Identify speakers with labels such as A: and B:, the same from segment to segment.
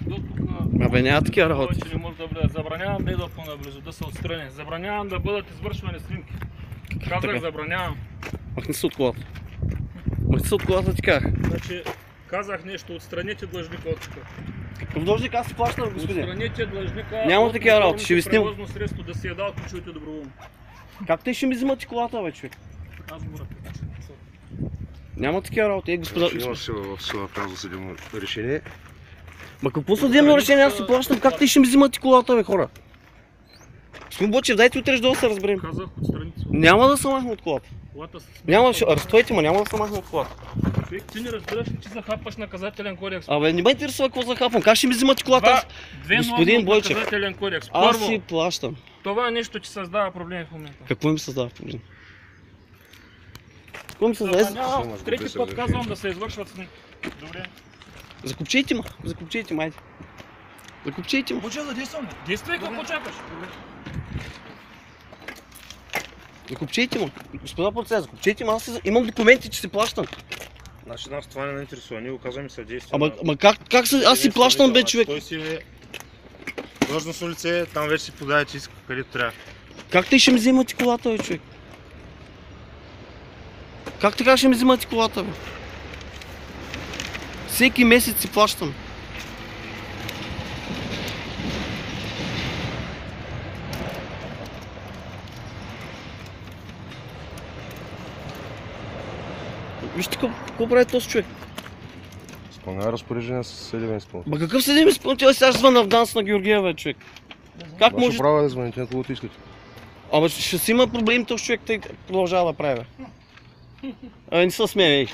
A: до тук.
B: Абе, няма такива работи.
A: Не може да влезе. Забранявам да идват по-наблизо, да се отстрани. Забранявам да бъдат извършвани снимки. Казах, забранявам.
B: Махни се от колата. Махни се от колата, ти казах.
A: Значи, казах нещо, отстраните длъжника от тук.
B: Какъв длъжник, аз си плащам, господин.
A: Отстраните длъжника.
B: Няма такива работи, ще ви снимам.
A: Превозно средство да си я дал ключовете доброволно.
B: Как те ще ми взимат и колата, бе, човек?
A: Аз го ръпя.
B: Няма такива работи, господа.
C: Има сила в сила влязло съдебно решение.
B: Ма какво съдебно решение, аз си плащам, как те ще ми взимат и колата, бе, хора? Господин Бочев, дайте утре да се разберем.
A: Казах, отстраните се.
B: Няма да се махна от колата.
A: Колата с...
B: Няма, арестувайте ме, няма да се махна от колата.
A: Човек, ти не разбираш ли, че захапваш наказателен кодекс?
B: Абе, не ме интересува какво захапвам, как ще ми взимат и колата?
A: Две
B: Господин
A: норми от
B: Бойчев,
A: наказателен кодекс.
B: аз
A: Първо,
B: си плащам.
A: това нещо ти създава проблеми в момента.
B: Какво ми създава проблем? Какво ми създава?
A: Забранявам, трети път казвам да се извършват снимки. Добре.
B: Закупчайте ме, айде. Закупчайте ме.
A: Почва да действам. Действай, какво чакаш?
B: Закупчайте ме. Господа полицай, закупчайте ме, аз имам документи, че си плащам.
C: Значи нас това не интересува, ние оказваме съдействие.
B: Ама как се, аз си плащам, бе, човек?
C: Той си е длъжностно лице, там вече си подавайте иска където трябва.
B: Как те ще ми вземат и колата, бе, човек? Как така ще ми вземат и колата, бе? Всеки месец си плащам. Вижте какво прави този човек.
C: Изпълнява разпореждане с съдебен изпълнител.
B: Ма какъв съдебен изпълнител? Сега ще звъна в ДАНС на Георгиева, човек. Как може?
C: Ваше право е да звъните на когото искате.
B: Ама ще си има проблем този човек, тъй продължава да прави. Абе, не се смей, ей.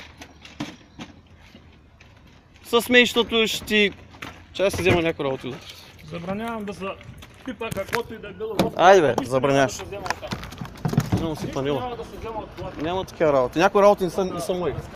B: Се смей, защото ще ти... Чай се взема някаква работа.
A: Забранявам да се пипа каквото и да е било.
B: Айде бе, забраняваш.
A: Да се взема от там.
B: Няма си панила.
A: Няма да се взема от колата.
B: Няма такива работи. Някои работи не са мои.